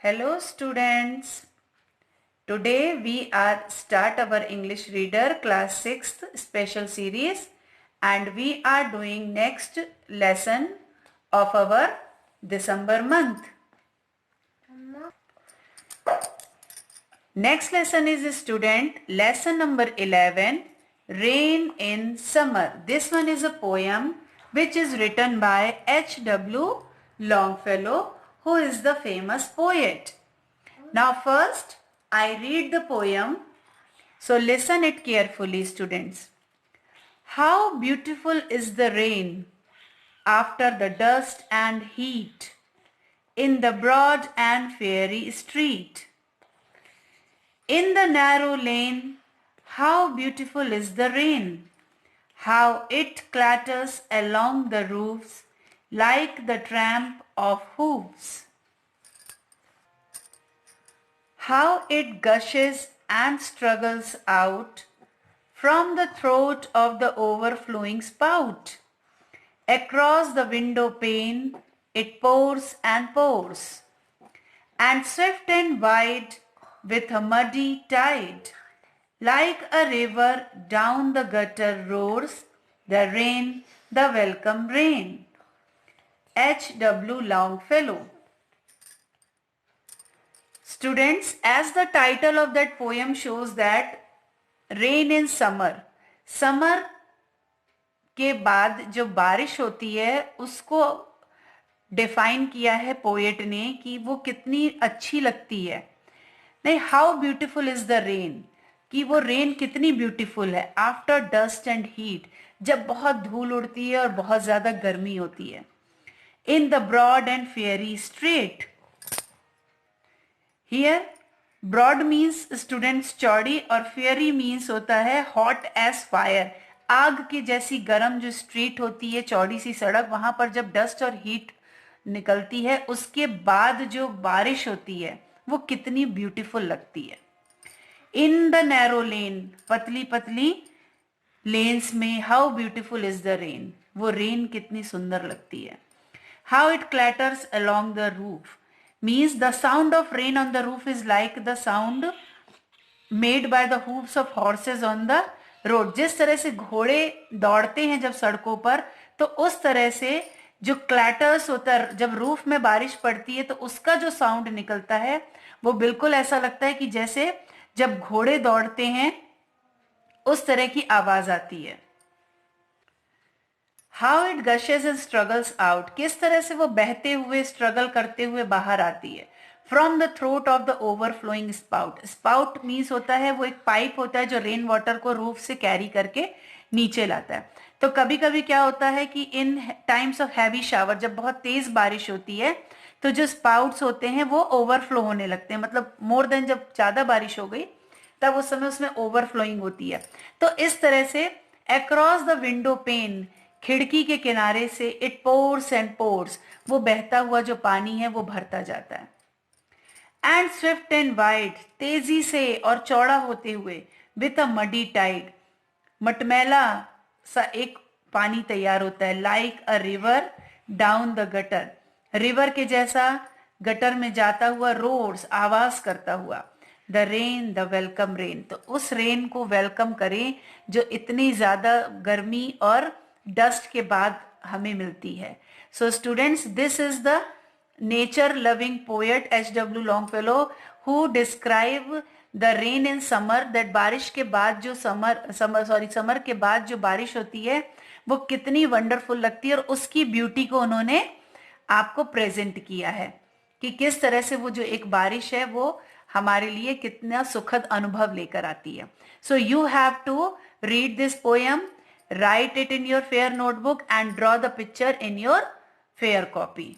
Hello students. Today we are start our English reader class 6th special series and we are doing next lesson of our December month. Next lesson is student lesson number 11, Rain in Summer. This one is a poem which is written by H.W. Longfellow, who is the famous poet. Now first I read the poem, so listen it carefully students. How beautiful is the rain after the dust and heat in the broad and fairy street. In the narrow lane, how beautiful is the rain, how it clatters along the roofs like the tramp of hooves. How it gushes and struggles out from the throat of the overflowing spout. Across the window pane it pours and pours, and swift and wide with a muddy tide, like a river down the gutter roars the rain, the welcome rain. H.W. Longfellow. Students, as the title of that poem shows that rain in summer, summer के बाद जो बारिश होती है उसको define किया है poet ने कि वो कितनी अच्छी लगती है. नहीं, how beautiful is the rain, कि वो रेन कितनी ब्यूटीफुल है आफ्टर डस्ट एंड हीट, जब बहुत धूल उड़ती है और बहुत ज्यादा गर्मी होती है. In the broad and fairy street. Here broad means students चौड़ी और फेयरी मीन्स होता है हॉट एज फायर, आग की जैसी गर्म जो स्ट्रीट होती है, चौड़ी सी सड़क, वहां पर जब डस्ट और हीट निकलती है उसके बाद जो बारिश होती है वो कितनी ब्यूटीफुल लगती है. इन द नैरो लेन, पतली पतली लेन्स में, how beautiful is the rain, वो रेन कितनी सुंदर लगती है. How it clatters along the roof means the sound of rain on the roof is like the sound made by the hooves of horses on the road. जिस तरह से घोड़े दौड़ते हैं जब सड़कों पर, तो उस तरह से जो क्लैटर्स होता है जब रूफ में बारिश पड़ती है तो उसका जो साउंड निकलता है वो बिल्कुल ऐसा लगता है कि जैसे जब घोड़े दौड़ते हैं उस तरह की आवाज आती है. How it gushes and struggles out, किस तरह से वो बहते हुए स्ट्रगल करते हुए बाहर आती है. From the throat of the overflowing spout, spout means होता है वो एक पाइप होता है जो रेन वाटर को रूफ से कैरी करके नीचे लाता है. तो कभी कभी क्या होता है कि इन टाइम्स ऑफ हैवी शावर, जब बहुत तेज बारिश होती है तो जो स्पाउट्स होते हैं वो ओवरफ्लो होने लगते हैं, मतलब मोर देन जब ज्यादा बारिश हो गई तब उस समय उसमें ओवरफ्लोइंग होती है. तो इस तरह से अक्रॉस द विंडो पेन, खिड़की के किनारे से, इट पोर्स एंड पोर्स, वो बहता हुआ जो पानी है वो भरता जाता है. एंड स्विफ्ट एंड वाइड, तेजी से और चौड़ा होते हुए, विथ अ मडी टाइड, मटमैला सा एक पानी तैयार होता है, like a river down the gutter, river के जैसा गटर में जाता हुआ, रोर्स आवाज करता हुआ, the rain the welcome rain, तो उस रेन को वेलकम करें जो इतनी ज्यादा गर्मी और डस्ट के बाद हमें मिलती है. So students, this is the nature loving poet H.W. Longfellow who describe the rain in summer, that बारिश के बाद जो समर के बाद जो बारिश होती है वो कितनी वंडरफुल लगती है, और उसकी ब्यूटी को उन्होंने आपको प्रेजेंट किया है कि किस तरह से वो जो एक बारिश है वो हमारे लिए कितना सुखद अनुभव लेकर आती है. So you have to read this poem, write it in your fair notebook and draw the picture in your fair copy.